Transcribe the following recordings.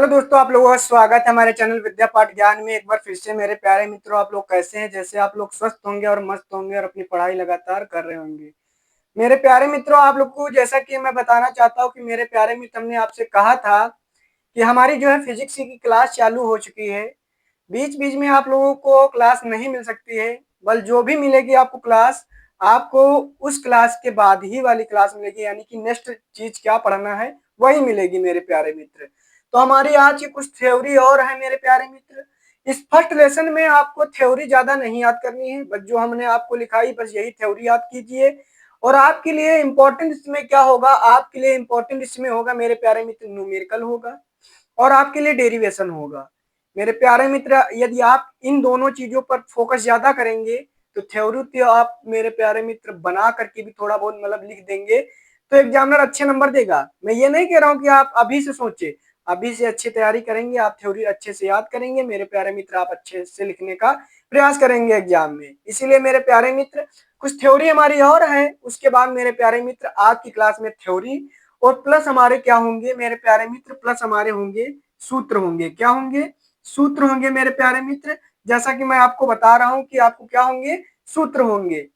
Hello दोस्तों, आप लोगों का स्वागत है हमारे चैनल विद्या पाठ ज्ञान में। एक बार फिर से मेरे प्यारे मित्रों, आप लोग कैसे हैं? जैसे आप लोग स्वस्थ होंगे और मस्त होंगे और अपनी पढ़ाई लगातार कर रहे होंगे। मेरे प्यारे मित्रों, आप लोग को जैसा कि मैं बताना चाहता हूं कि मेरे प्यारे मित्र, हमने आपसे कहा था कि हमारी जो है फिजिक्स की क्लास चालू हो चुकी है। बीच बीच में आप लोगों को क्लास नहीं मिल सकती है, बल जो भी मिलेगी आपको क्लास, आपको उस क्लास के बाद ही वाली क्लास मिलेगी, यानी कि नेक्स्ट चीज क्या पढ़ना है वही मिलेगी मेरे प्यारे मित्र। तो हमारी आज की कुछ थ्योरी और है मेरे प्यारे मित्र। इस फर्स्ट लेसन में आपको थ्योरी ज्यादा नहीं याद करनी है, बस जो हमने आपको लिखाई बस यही थ्योरी याद कीजिए। और आपके लिए इंपॉर्टेंट इसमें क्या होगा? आपके लिए इंपॉर्टेंट इसमें होगा मेरे प्यारे मित्र, न्यूमेरिकल होगा और आपके लिए डेरिवेशन होगा। मेरे प्यारे मित्र, यदि आप इन दोनों चीजों पर फोकस ज्यादा करेंगे तो थ्योरी तो आप मेरे प्यारे मित्र बना करके भी थोड़ा बहुत मतलब लिख देंगे तो एग्जामिनर अच्छे नंबर देगा। मैं ये नहीं कह रहा हूं कि आप अभी से सोचे, अभी से अच्छी तैयारी करेंगे, आप थ्योरी अच्छे से याद करेंगे मेरे प्यारे मित्र, आप अच्छे से लिखने का प्रयास करेंगे एग्जाम में। इसीलिए मेरे प्यारे मित्र, कुछ थ्योरी हमारी और है, उसके बाद मेरे प्यारे मित्र आज की क्लास में थ्योरी और प्लस हमारे क्या होंगे मेरे प्यारे मित्र, प्लस हमारे होंगे सूत्र होंगे। क्या होंगे? सूत्र होंगे मेरे प्यारे मित्र। जैसा कि मैं आपको बता रहा हूं कि आपको क्या होंगे, सूत्र होंगे।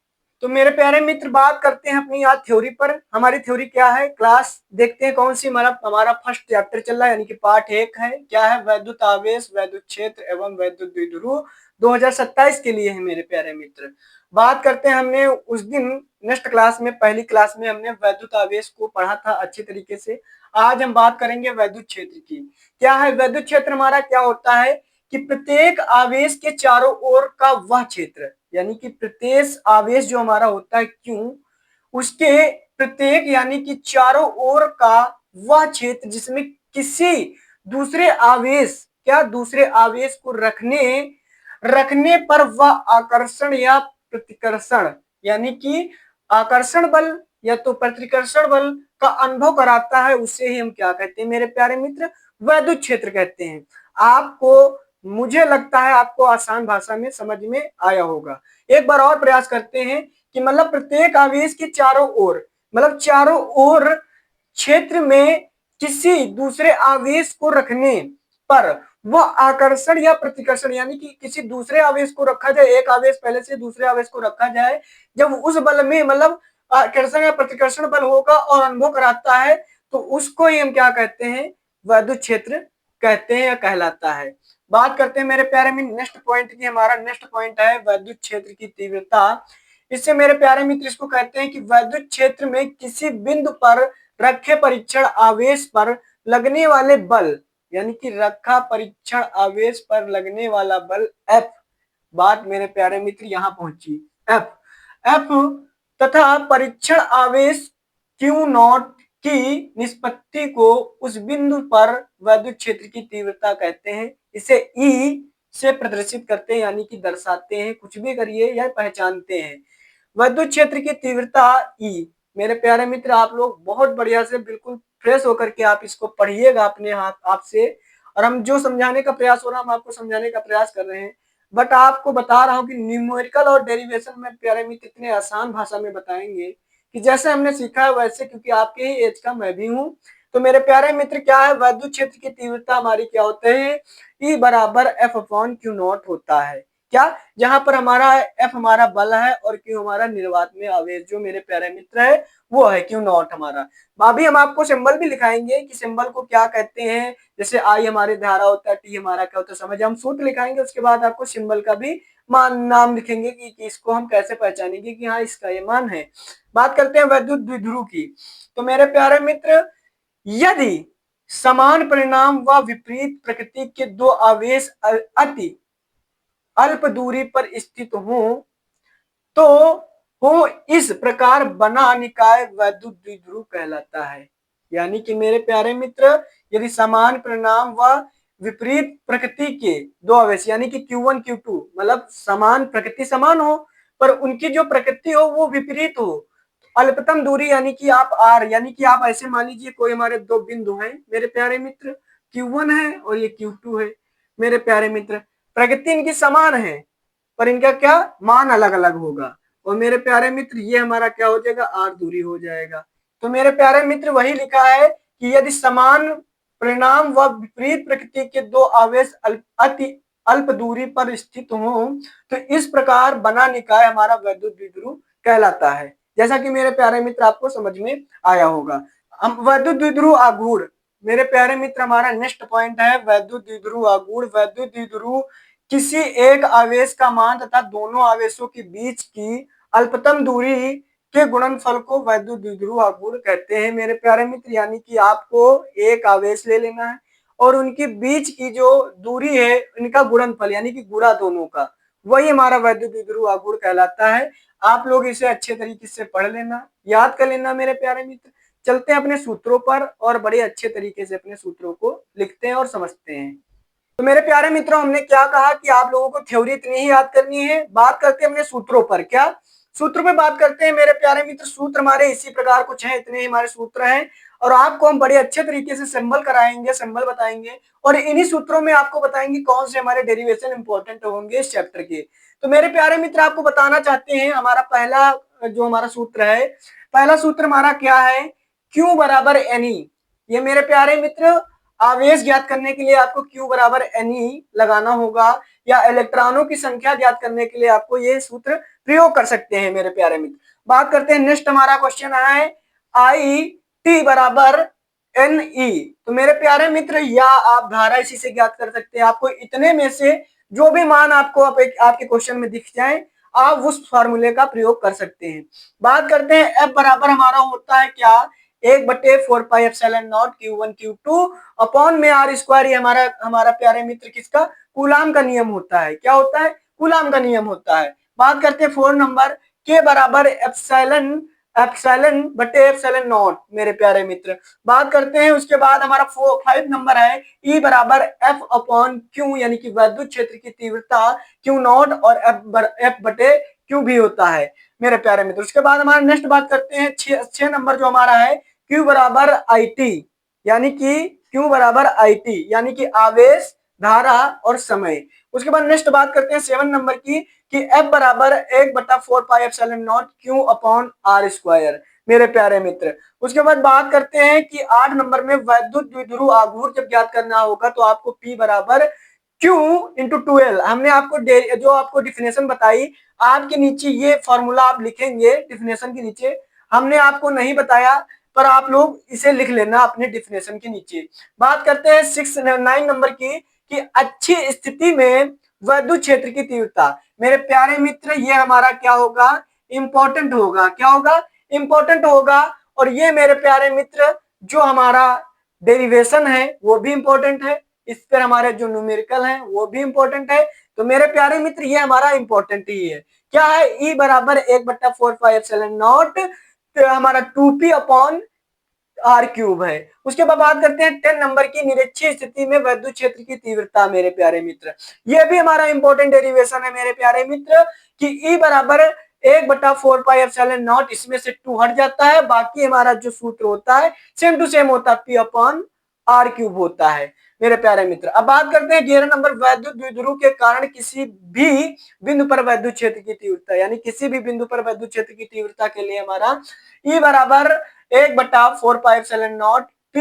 तो मेरे प्यारे मित्र, बात करते हैं अपनी आज थ्योरी पर। हमारी थ्योरी क्या है, क्लास देखते हैं कौन सी। हमारा फर्स्ट चैप्टर चल रहा है, यानी कि पार्ट 1 है। क्या है? वैद्युत आवेश, वैद्युत क्षेत्र एवं वैद्युत द्विध्रुव 2027 के लिए है मेरे प्यारे मित्र। बात करते हैं, हमने उस दिन नेक्स्ट क्लास में, पहली क्लास में हमने वैद्युत आवेश को पढ़ा था अच्छे तरीके से। आज हम बात करेंगे वैद्युत क्षेत्र की। क्या है वैद्युत क्षेत्र? हमारा क्या होता है कि प्रत्येक आवेश के चारों ओर का वह क्षेत्र, यानी कि प्रत्येक आवेश जो हमारा होता है क्यों, उसके प्रत्येक यानी कि चारों ओर का वह क्षेत्र जिसमें किसी दूसरे आवेश, क्या दूसरे आवेश को रखने रखने पर वह आकर्षण या प्रतिकर्षण, यानी कि आकर्षण बल या तो प्रतिकर्षण बल का अनुभव कराता है, उसे ही हम क्या कहते हैं मेरे प्यारे मित्र? वैद्युत क्षेत्र कहते हैं। आपको, मुझे लगता है आपको आसान भाषा में समझ में आया होगा। एक बार और प्रयास करते हैं कि मतलब प्रत्येक आवेश के चारों ओर, मतलब चारों ओर क्षेत्र में किसी दूसरे आवेश को रखने पर वह आकर्षण या प्रतिकर्षण, यानी कि किसी दूसरे आवेश को रखा जाए, एक आवेश पहले से दूसरे आवेश को रखा जाए, जब उस बल में मतलब आकर्षण या प्रतिकर्षण बल होगा और अनुभव कराता है तो उसको ही हम क्या कहते हैं? वैद्युत क्षेत्र कहते हैं या कहलाता है। बात करते हैं मेरे प्यारे में नेक्स्ट पॉइंट की। हमारा नेक्स्ट पॉइंट है वैद्युत क्षेत्र की तीव्रता। इससे मेरे प्यारे मित्र इसको कहते हैं कि वैद्युत क्षेत्र में किसी बिंदु पर रखे परीक्षण आवेश पर लगने वाले बल, यानी कि रखा परीक्षण आवेश पर लगने वाला बल F। बात मेरे प्यारे मित्र यहां पहुंची, F। F तथा परीक्षण आवेश Q नॉट की निष्पत्ति को उस बिंदु पर वैद्युत क्षेत्र की तीव्रता कहते हैं। इसे E से प्रदर्शित करते हैं, यानी कि दर्शाते हैं, कुछ भी करिए या पहचानते हैं। वैद्युत क्षेत्र की तीव्रता E। मेरे प्यारे मित्र, आप लोग बहुत बढ़िया से बिल्कुल फ्रेश होकर के आप इसको पढ़िएगा अपने हाथ आपसे, और हम जो समझाने का प्रयास हो रहा है हम आपको समझाने का प्रयास कर रहे हैं। बट आपको बता रहा हूं कि न्यूमेरिकल और डेरिवेशन में प्यारे मित्र इतने आसान भाषा में बताएंगे कि जैसे हमने सीखा है वैसे, क्योंकि आपके ही एज का मैं भी हूं। तो मेरे प्यारे मित्र, क्या है वैद्युत क्षेत्र की तीव्रता हमारी क्या होते हैं? E बराबर F अपॉन Q नॉट होता है। क्या? जहां पर हमारा F हमारा बल है और Q हमारा निर्वात में आवेश जो मेरे प्यारे मित्र है वो है Q नॉट हमारा। अभी हम आपको सिंबल भी लिखाएंगे कि सिंबल को क्या कहते हैं। जैसे I हमारी धारा होता है, T हमारा क्या होता है समझ, हम सूत्र लिखाएंगे, उसके बाद आपको सिंबल का भी मान नाम लिखेंगे कि इसको हम कैसे पहचानेंगे कि हाँ इसका ये मान है। बात करते हैं वैद्युत द्विध्रुव की। तो मेरे प्यारे मित्र, यदि समान परिणाम व विपरीत प्रकृति के दो आवेश अति अल्प दूरी पर स्थित हो तो हो इस प्रकार बना निकाय वैद्युत द्विध्रुव कहलाता है। यानी कि मेरे प्यारे मित्र, यदि समान परिणाम व विपरीत प्रकृति के दो आवेश, यानी कि Q1 Q2, मतलब समान प्रकृति समान हो पर उनकी जो प्रकृति हो वो विपरीत हो, अल्पतम दूरी यानी कि आप R, यानी कि आप ऐसे मान लीजिए कोई हमारे दो बिंदु हैं मेरे प्यारे मित्र, Q1 है और ये Q2 है। मेरे प्यारे मित्र, प्रकृति इनकी समान है पर इनका क्या मान अलग अलग होगा, और मेरे प्यारे मित्र ये हमारा क्या हो जाएगा? R दूरी हो जाएगा। तो मेरे प्यारे मित्र वही लिखा है कि यदि समान परिणाम व विपरीत प्रकृति के दो आवेश अति अल्प दूरी पर स्थित हो तो इस प्रकार बना निकाय हमारा वैद्युत द्विध्रुव कहलाता है। जैसा कि मेरे प्यारे मित्र आपको समझ में आया होगा। हम वैद्युत द्विध्रुव आघूर्ण, मेरे प्यारे मित्र हमारा नेक्स्ट पॉइंट है वैद्युत द्विध्रुव आघूर्ण। वैद्युत द्विध्रुव किसी एक आवेश का मान तथा दोनों आवेशों के बीच की अल्पतम दूरी के गुणनफल को वैद्युत द्विध्रुव आघूर्ण कहते हैं मेरे प्यारे मित्र। यानी कि आपको एक आवेश ले लेना है और उनके बीच की जो दूरी है इनका गुणनफल यानी कि गुणा दोनों का, वही हमारा वैद्युत द्विध्रुव आघूर्ण कहलाता है। आप लोग इसे अच्छे तरीके से पढ़ लेना, याद कर लेना मेरे प्यारे मित्र। चलते हैं अपने सूत्रों पर और बड़े अच्छे तरीके से अपने सूत्रों को लिखते हैं और समझते हैं। तो मेरे प्यारे मित्रों, हमने क्या कहा कि आप लोगों को थ्योरी इतनी ही याद करनी है। बात करते हैं अपने सूत्रों पर। क्या सूत्र पे बात करते हैं मेरे प्यारे मित्र। सूत्र हमारे इसी प्रकार कुछ हैं, इतने ही हमारे सूत्र हैं और आपको हम बड़े अच्छे तरीके से सिंबल कराएंगे, सिंबल बताएंगे और इन्हीं सूत्रों में आपको बताएंगे कौन से हमारे डेरिवेशन इंपॉर्टेंट होंगे इस चैप्टर के। तो मेरे प्यारे मित्र आपको बताना चाहते हैं हमारा पहला जो हमारा सूत्र है, पहला सूत्र हमारा क्या है, Q बराबर NE। ये मेरे प्यारे मित्र आवेश ज्ञात करने के लिए आपको Q बराबर NE लगाना होगा या इलेक्ट्रॉनों की संख्या ज्ञात करने के लिए आपको ये सूत्र प्रयोग कर सकते हैं मेरे प्यारे मित्र। बात करते हैं नेक्स्ट हमारा क्वेश्चन आया है I T बराबर NE। तो मेरे प्यारे मित्र या आप धारा इसी से ज्ञात कर सकते हैं। आपको इतने में से जो भी मान आपको आपके क्वेश्चन में दिख जाए आप उस फॉर्मूले का प्रयोग कर सकते हैं। बात करते हैं F बराबर हमारा होता है क्या, 1/4πε0 Q1 Q2 अपॉन में R स्क्वायर। ये हमारा प्यारे मित्र किसका, कूलाम का नियम होता है। क्या होता है, कूलाम का नियम होता है। बात करते हैं 4 नंबर, K बराबर एप्सिलॉन बटे एप्सिलॉन नॉट मेरे प्यारे मित्र। बात करते हैं उसके बाद हमारा 5 नंबर है E बराबर F अपॉन Q यानी कि विद्युत क्षेत्र की तीव्रता Q नॉट और F बटे Q भी होता है मेरे प्यारे मित्र। उसके बाद हमारा नेक्स्ट बात करते हैं 6 नंबर जो हमारा है Q बराबर IT यानी कि Q बराबर IT यानी कि आवेश, धारा और समय। उसके बाद नेक्स्ट बात करते हैं 7 नंबर की कि F बराबर 1/4πε0 Q अपॉन R स्क्वायर मेरे प्यारे मित्र। उसके बाद बात करते हैं कि 8 नंबर में वैद्युत द्विध्रुव आघूर्ण जब ज्ञात करना होगा तो आपको P बराबर Q इंटू 12, हमने आपको जो आपको डिफिनेशन बताई आपके नीचे ये फॉर्मूला आप लिखेंगे डिफिनेशन के नीचे। हमने आपको नहीं बताया पर आप लोग इसे लिख लेना अपने डिफिनेशन के नीचे। बात करते हैं 9 नंबर की कि अच्छी स्थिति में विद्युत क्षेत्र की तीव्रता मेरे प्यारे मित्र ये हमारा क्या होगा, इंपॉर्टेंट होगा। क्या होगा, इंपॉर्टेंट होगा। और ये मेरे प्यारे मित्र जो हमारा डेरिवेशन है वो भी इंपॉर्टेंट है, इस पर हमारे जो न्यूमेरिकल है वो भी इंपॉर्टेंट है। तो मेरे प्यारे मित्र ये हमारा इंपॉर्टेंट ही है। क्या है, E बराबर 1/4πε0 हमारा 2P अपॉन R क्यूब है। उसके बाद बात करते हैं 10 नंबर की निरक्षीय स्थिति में विद्युत क्षेत्र की तीव्रता मेरे प्यारे मित्र। यह भी हमारा इंपॉर्टेंट डेरिवेशन है मेरे प्यारे मित्र कि E बराबर 1/4πε0, इसमें से 2 हट जाता है, बाकी हमारा जो सूत्र होता है सेम टू सेम होता है, P अपॉन R क्यूब होता है मेरे प्यारे मित्र। अब बात करते हैं 11 नंबर, वैद्युत द्विध्रुव के कारण किसी भी बिंदु पर विद्युत क्षेत्र की तीव्रता यानी किसी भी बिंदु पर विद्युत क्षेत्र की तीव्रता के लिए हमारा E बराबर 1/4πε0 P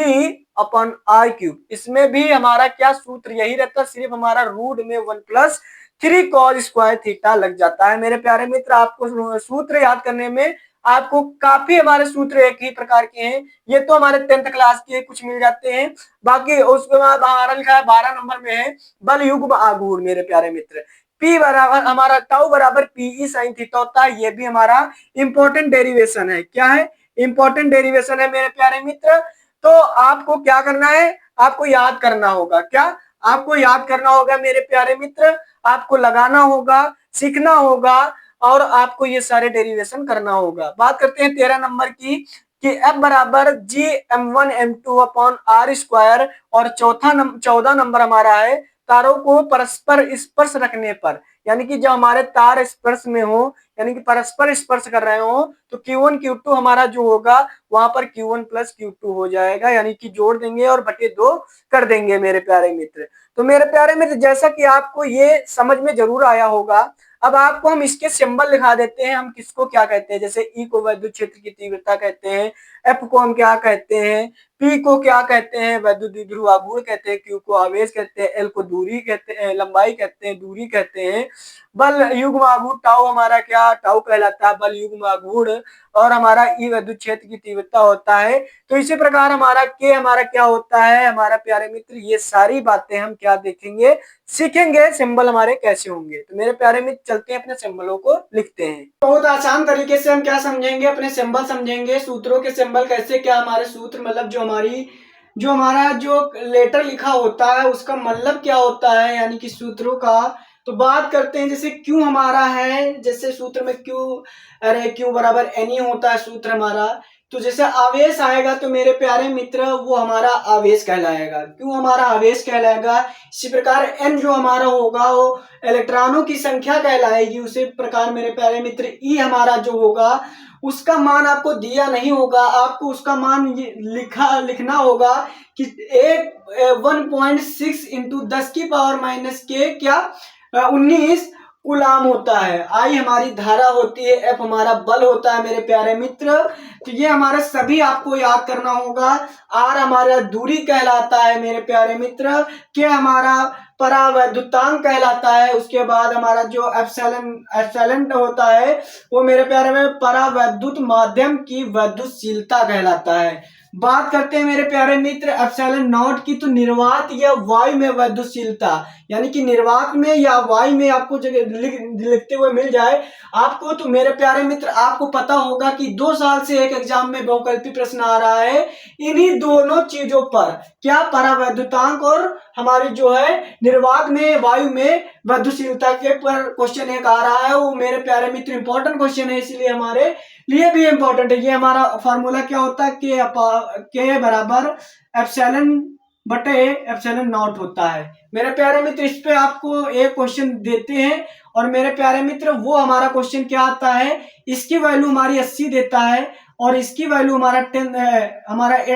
अपॉन R क्यूब। इसमें भी हमारा क्या सूत्र यही रहता, सिर्फ हमारा रूट में 1+3 cos स्क्वायर थीटा लग जाता है मेरे प्यारे मित्र। आपको सूत्र याद करने में आपको काफी हमारे सूत्र एक ही प्रकार के हैं, ये तो हमारे 10th क्लास के कुछ मिल जाते हैं। बाकी उसके बाद हमारा लिखा है 12 नंबर में है बल युग्म आघूर्ण मेरे प्यारे मित्र। P बराबर हमारा टाउ बराबर PE sin थीटा होता है, ये भी हमारा इंपॉर्टेंट डेरिवेशन है। क्या है, इंपॉर्टेंट डेरिवेशन है मेरे प्यारे मित्र। तो आपको क्या करना है, आपको याद करना होगा। क्या, आपको याद करना होगा मेरे प्यारे मित्र, आपको लगाना होगा, सीखना होगा और आपको ये सारे डेरिवेशन करना होगा। बात करते हैं 13 नंबर की कि F बराबर Gm1 M2 upon R square और 14 नंबर हमारा है तारों को परस्पर स्पर्श रखने पर, यानी कि जब हमारे तार स्पर्श में हो यानी कि परस्पर स्पर्श कर रहे हो तो Q1 Q2 हमारा जो होगा वहां पर Q1 प्लस Q2 हो जाएगा, यानी कि जोड़ देंगे और बटे 2 कर देंगे मेरे प्यारे मित्र। तो मेरे प्यारे मित्र जैसा कि आपको ये समझ में जरूर आया होगा, अब आपको हम इसके सिंबल लिखा देते हैं, हम किसको क्या कहते हैं। जैसे E को विद्युत क्षेत्र की तीव्रता कहते हैं, F को हम क्या कहते हैं, पी को क्या कहते हैं, वैद्युत द्विध्रुव आघूर्ण कहते हैं, क्यू को आवेश कहते हैं, एल को दूरी कहते हैं, लंबाई कहते हैं, दूरी कहते हैं, बल युग्म आघूर्ण टाउ हमारा क्या टाउ कहलाता है, बल युग्म आघूर्ण, और हमारा ई विद्युत क्षेत्र की तीव्रता होता है। तो इसी प्रकार हमारा के हमारा क्या होता है हमारा प्यारे मित्र, ये सारी बातें हम क्या देखेंगे, सीखेंगे, सिंबल हमारे कैसे होंगे। तो मेरे प्यारे मित्र चलते हैं अपने सिंबलों को लिखते हैं। बहुत आसान तरीके से हम क्या समझेंगे, अपने सिंबल समझेंगे, सूत्रों के सिंबल कैसे, क्या हमारे सूत्र मतलब जो हमारा जो लेटर लिखा होता है उसका मतलब क्या होता है, यानी कि सूत्रों का। तो बात करते हैं, जैसे क्यू हमारा है, जैसे सूत्र में क्यू, अरे क्यू बराबर एन ई होता है सूत्र हमारा। तो जैसे आवेश आएगा तो मेरे प्यारे मित्र वो हमारा आवेश कहलाएगा, क्यों हमारा आवेश कहलाएगा। इसी प्रकार एन जो हमारा होगा वो इलेक्ट्रॉनों की संख्या कहलाएगी। उसी प्रकार मेरे प्यारे मित्र ई हमारा जो होगा उसका मान आपको दिया नहीं होगा, आपको उसका मान लिखना होगा कि 1.6 इंटू 10 की पावर माइनस के क्या 19 गुलाम होता है। आई हमारी धारा होती है, एफ हमारा बल होता है मेरे प्यारे मित्र। तो ये हमारा सभी आपको याद करना होगा। आर हमारा दूरी कहलाता है मेरे प्यारे मित्र, के हमारा परावैद्युतांक कहलाता है। उसके बाद हमारा जो एप्सिलॉन होता है वो मेरे प्यारे में परावैद्युत माध्यम की वैद्युतशीलता कहलाता है। बात करते हैं मेरे प्यारे मित्र एप्सिलॉन नॉट की, तो निर्वात या वायु में वैद्युतशीलता, यानी कि निर्वात में या वायु में आपको जगह लिखते हुए मिल जाए आपको, तो मेरे प्यारे मित्र आपको पता होगा कि 2 साल से एक एग्जाम में बहुकल्पी प्रश्न आ रहा है इन्हीं दोनों चीजों पर, क्या परावैद्युतांक और हमारी जो है निर्वात में वायु में वैद्युतशीलता के पर क्वेश्चन एक आ रहा है। वो मेरे प्यारे मित्र इंपॉर्टेंट क्वेश्चन है, इसलिए हमारे लिए भी इंपॉर्टेंट है। ये हमारा फॉर्मूला क्या होता है, के बराबर एप्सिलॉन बटे एप्सिलॉन नॉट होता है। मेरे प्यारे मित्र इस पे आपको एक क्वेश्चन देते हैं और मेरे प्यारे मित्र वो हमारा क्वेश्चन क्या आता है, इसकी वैल्यू हमारी 80 देता है और इसकी वैल्यू हमारा 8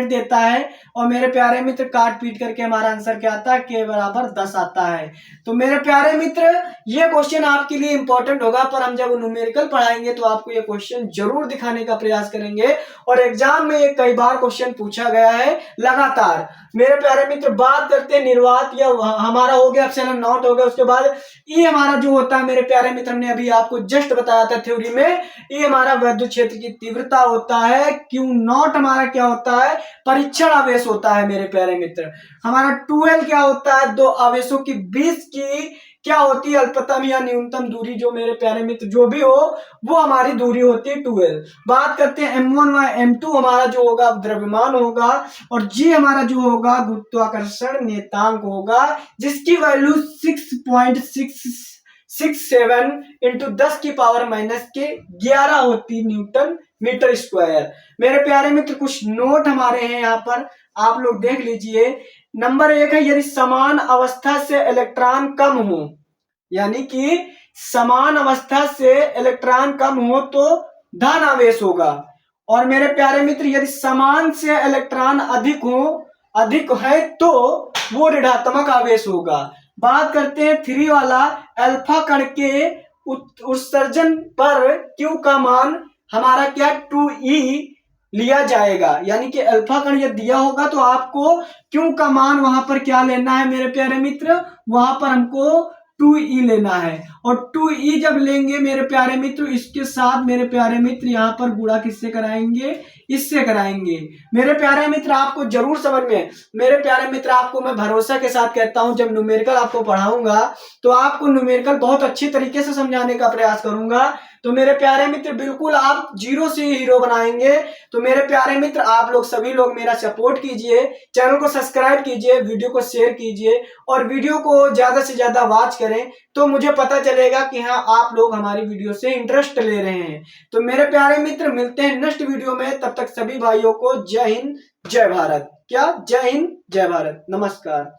देता है, और मेरे प्यारे मित्र काट पीट करके हमारा आंसर क्या आता है, के बराबर 10 आता है। तो मेरे प्यारे मित्र ये क्वेश्चन आपके लिए इंपॉर्टेंट होगा, पर हम जब न्यूमेरिकल पढ़ाएंगे तो आपको ये क्वेश्चन जरूर दिखाने का प्रयास करेंगे, और एग्जाम में ये कई बार क्वेश्चन पूछा गया है लगातार। मेरे प्यारे मित्र बात करते हैं निर्वात, या हमारा हो गया एप्सिलॉन नॉट हो गया। उसके बाद ई हमारा जो होता है मेरे प्यारे मित्र, हमने अभी आपको जस्ट बताया था थ्योरी में, ये हमारा विद्युत क्षेत्र की तीव्रता होता है। क्यू नॉट हमारा क्या होता है, परीक्षण आवेश होता है मेरे प्यारे मित्र। हमारा 2L क्या होता है, दो आवेशों की बीच की क्या होती है अल्पतम या न्यूनतम दूरी, जो मेरे प्यारे मित्र जो भी हो वो हमारी दूरी होती है 2L। बात करते हैं M1 व M2 हमारा जो होगा द्रव्यमान होगा, और G हमारा जो होगा गुरुत्वाकर्षण नियतांक होगा, जिसकी वैल्यू 6.667 इंटू 10 की पावर माइनस के 11 होती न्यूटन मीटर स्क्वायर। मेरे प्यारे मित्र कुछ नोट हमारे हैं यहाँ पर, आप लोग देख लीजिए। नंबर 1 है, यदि समान अवस्था से इलेक्ट्रॉन कम हो, यानी कि समान अवस्था से इलेक्ट्रॉन कम हो तो धन आवेश होगा। और मेरे प्यारे मित्र यदि समान से इलेक्ट्रॉन अधिक है तो वो ऋणात्मक आवेश होगा। बात करते हैं 3 वाला, अल्फा कण के उत्सर्जन पर क्यू का मान हमारा क्या 2E लिया जाएगा, यानी कि अल्फा कण यदि दिया होगा तो आपको क्यू का मान वहां पर क्या लेना है मेरे प्यारे मित्र, वहां पर हमको 2E लेना है। और 2E जब लेंगे मेरे प्यारे मित्र, इसके साथ मेरे प्यारे मित्र यहाँ पर गुणा किससे कराएंगे, इससे कराएंगे। मेरे प्यारे मित्र आपको जरूर समझ में, मेरे प्यारे मित्र आपको मैं भरोसा के साथ कहता हूं जब न्यूमेरिकल आपको पढ़ाऊंगा तो आपको न्यूमेरिकल बहुत अच्छी तरीके से समझाने का प्रयास करूंगा। तो मेरे प्यारे मित्र बिल्कुल आप जीरो से हीरो बनाएंगे। तो मेरे प्यारे मित्र आप लोग सभी लोग मेरा सपोर्ट कीजिए, चैनल को सब्सक्राइब कीजिए, वीडियो को शेयर कीजिए और वीडियो को ज्यादा से ज्यादा वॉच करें, तो मुझे पता चलेगा कि हाँ आप लोग हमारी वीडियो से इंटरेस्ट ले रहे हैं। तो मेरे प्यारे मित्र मिलते हैं नेक्स्ट वीडियो में, तब तक सभी भाइयों को जय हिंद जय भारत। क्या जय हिंद जय भारत, नमस्कार।